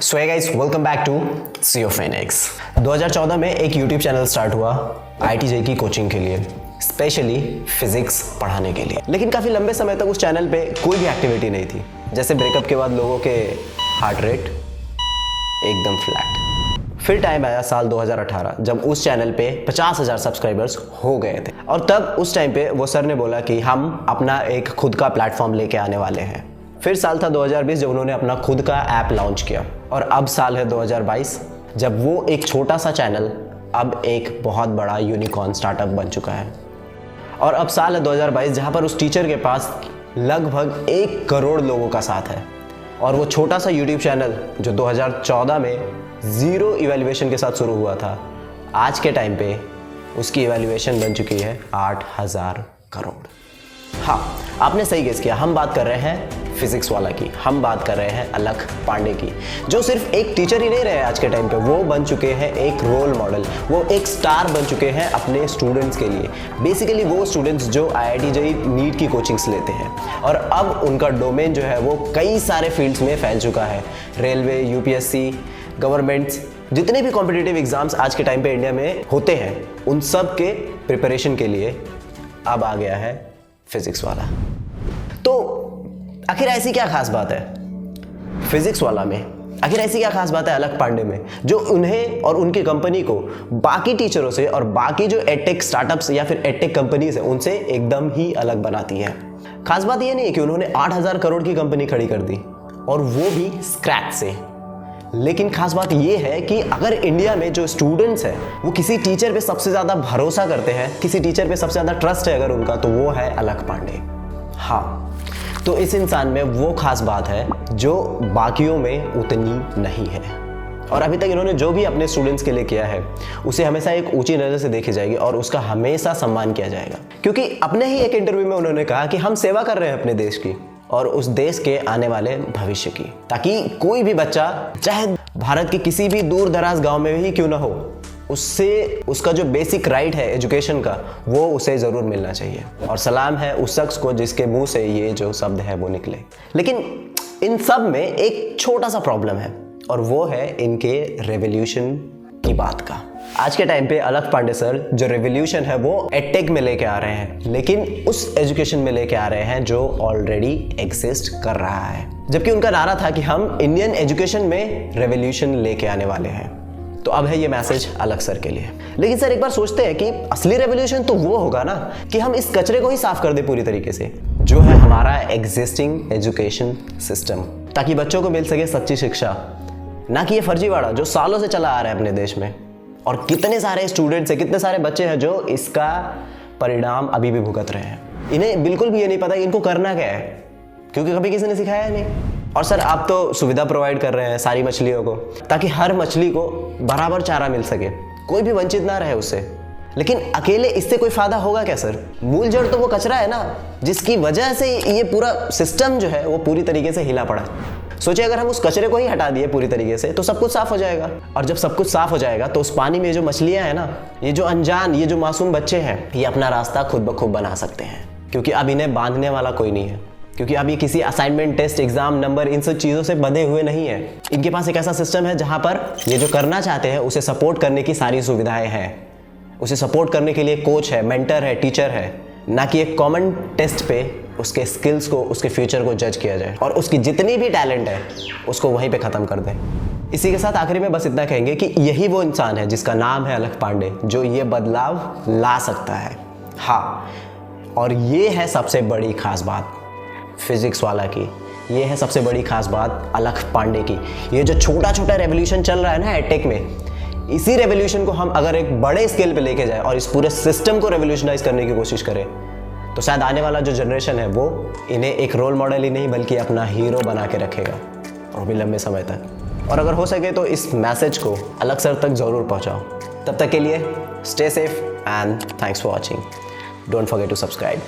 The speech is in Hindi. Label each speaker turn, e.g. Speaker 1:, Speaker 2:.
Speaker 1: So hey guys, welcome back to CO Phoenix. 2014 में एक यूट्यूब चैनल स्टार्ट हुआ IIT JEE की कोचिंग के लिए, स्पेशली फिजिक्स पढ़ाने के लिए। लेकिन काफ़ी लंबे समय तक उस चैनल पे कोई भी एक्टिविटी नहीं थी। जैसे ब्रेकअप के बाद लोगों के हार्ट रेट एकदम फ्लैट। फिर टाइम आया साल 2018 जब उस चैनल पे 50,000 सब्सक्राइबर्स हो गए थे, और तब उस टाइम पे वो सर ने बोला कि हम अपना एक खुद का प्लेटफॉर्म लेके आने वाले हैं। फिर साल था 2020 जब उन्होंने अपना खुद का ऐप लॉन्च किया, और अब साल है 2022 जब वो एक छोटा सा चैनल अब एक बहुत बड़ा यूनिकॉर्न स्टार्टअप बन चुका है। और अब साल है 2022 जहाँ पर उस टीचर के पास लगभग 1 करोड़ लोगों का साथ है, और वो छोटा सा यूट्यूब चैनल जो 2014 में 0 इवैल्यूएशन के साथ शुरू हुआ था, आज के टाइम पे उसकी इवैल्यूएशन बन चुकी है 8,000 करोड़। हाँ, आपने सही गेस किया, हम बात कर रहे हैं फिजिक्स वाला की, हम बात कर रहे हैं अलख पांडे की, जो सिर्फ एक टीचर ही नहीं रहे आज के टाइम पे, वो बन चुके हैं एक रोल मॉडल, वो एक स्टार बन चुके हैं अपने स्टूडेंट्स के लिए। बेसिकली वो स्टूडेंट्स जो IIT JEE नीट की कोचिंग्स लेते हैं, और अब उनका डोमेन जो है वो कई सारे फील्ड्स में फैल चुका है। रेलवे, UPSC, गवर्नमेंट्स, जितने भी कॉम्पिटिटिव एग्जाम्स आज के टाइम पे इंडिया में होते हैं, उन सब के प्रिपरेशन के लिए अब आ गया है फिजिक्स वाला। तो आखिर ऐसी क्या खास बात है फिजिक्स वाला में? आखिर ऐसी क्या खास बात है अलख पांडे में जो उन्हें और उनकी कंपनी को बाकी टीचरों से और बाकी जो एडटेक स्टार्टअप्स या फिर एडटेक कंपनीज है उनसे एकदम ही अलग बनाती है? खास बात यह नहीं है कि उन्होंने 8,000 करोड़ की कंपनी खड़ी कर दी, और वो भी स्क्रैच से। लेकिन खास बात यह है कि अगर इंडिया में जो स्टूडेंट्स हैं वो किसी टीचर पे सबसे ज़्यादा भरोसा करते हैं, किसी टीचर पे सबसे ज़्यादा ट्रस्ट है अगर उनका, तो वो है अलख पांडे। हाँ, तो इस इंसान में वो खास बात है जो बाकियों में उतनी नहीं है, और अभी तक इन्होंने जो भी अपने स्टूडेंट्स के लिए किया है उसे हमेशा एक ऊंची नज़र से देखी जाएगी और उसका हमेशा सम्मान किया जाएगा। क्योंकि अपने ही एक इंटरव्यू में उन्होंने कहा कि हम सेवा कर रहे हैं अपने देश की और उस देश के आने वाले भविष्य की, ताकि कोई भी बच्चा चाहे भारत के किसी भी दूर दराज गांव में ही क्यों ना हो, उससे उसका जो बेसिक राइट है एजुकेशन का वो उसे ज़रूर मिलना चाहिए। और सलाम है उस शख्स को जिसके मुंह से ये जो शब्द है वो निकले। लेकिन इन सब में एक छोटा सा प्रॉब्लम है, और वो है इनके रेवोल्यूशन की बात का। आज के टाइम पे अलख पांडे सर जो रेवोल्यूशन है वो एडटेक में लेके आ रहे हैं, लेकिन उस एजुकेशन में लेके आ रहे हैं जो ऑलरेडी एग्जिस्ट कर रहा है। जबकि उनका नारा था कि हम इंडियन एजुकेशन में रेवोल्यूशन लेके आने वाले हैं। तो अब है ये मैसेज अलख सर के लिए। लेकिन सर एक बार सोचते हैं कि असली रेवोल्यूशन तो वो होगा ना कि हम इस कचरे को ही साफ कर दे पूरी तरीके से, जो है हमारा एग्जिस्टिंग एजुकेशन सिस्टम, ताकि बच्चों को मिल सके सच्ची शिक्षा, ना कि ये फर्जीवाड़ा जो सालों से चला आ रहा है अपने देश में। और कितने सारे स्टूडेंट्स हैं, कितने सारे बच्चे हैं जो इसका परिणाम अभी भी भुगत रहे हैं। इन्हें बिल्कुल भी ये नहीं पता कि इनको करना क्या है, क्योंकि कभी किसी ने सिखाया नहीं। और सर आप तो सुविधा प्रोवाइड कर रहे हैं सारी मछलियों को, ताकि हर मछली को बराबर चारा मिल सके, कोई भी वंचित ना रहे उससे। लेकिन अकेले इससे कोई फायदा होगा क्या सर? मूल जड़ तो वो कचरा है ना, जिसकी वजह से ये पूरा सिस्टम जो है वो पूरी तरीके से हिला पड़ा। सोचिए अगर हम उस कचरे को ही हटा दिए पूरी तरीके से तो सब कुछ साफ हो जाएगा। और जब सब कुछ साफ हो जाएगा तो उस पानी में जो मछलियां हैं ना, ये जो अनजान, ये जो मासूम बच्चे हैं, ये अपना रास्ता खुद ब खुद बना सकते हैं, क्योंकि अब इन्हें बांधने वाला कोई नहीं है। क्योंकि अब ये किसी असाइनमेंट, टेस्ट, एग्जाम, नंबर, इन सब चीज़ों से बंधे हुए नहीं है। इनके पास एक ऐसा सिस्टम है जहाँ पर ये जो करना चाहते हैं उसे सपोर्ट करने की सारी सुविधाएं हैं। उसे सपोर्ट करने के लिए कोच है, मेंटर है, टीचर है, ना कि एक कॉमन टेस्ट पे उसके स्किल्स को, उसके फ्यूचर को जज किया जाए और उसकी जितनी भी टैलेंट है उसको वहीं पे ख़त्म कर दें। इसी के साथ आखिरी में बस इतना कहेंगे कि यही वो इंसान है जिसका नाम है अलख पांडे, जो ये बदलाव ला सकता है। हाँ, और ये है सबसे बड़ी खास बात फिजिक्स वाला की, ये है सबसे बड़ी खास बात अलख पांडे की। ये जो छोटा छोटा रेवोल्यूशन चल रहा है ना एडटेक में, इसी रेवोल्यूशन को हम अगर एक बड़े स्केल पे लेके जाए और इस पूरे सिस्टम को रेवोल्यूशनाइज करने की कोशिश करें, तो शायद आने वाला जो जनरेशन है वो इन्हें एक रोल मॉडल ही नहीं बल्कि अपना हीरो बना के रखेगा, और भी लंबे समय तक। और अगर हो सके तो इस मैसेज को अलख सर तक ज़रूर पहुँचाओ। तब तक के लिए stay safe and thanks for watching. Don't forget to subscribe.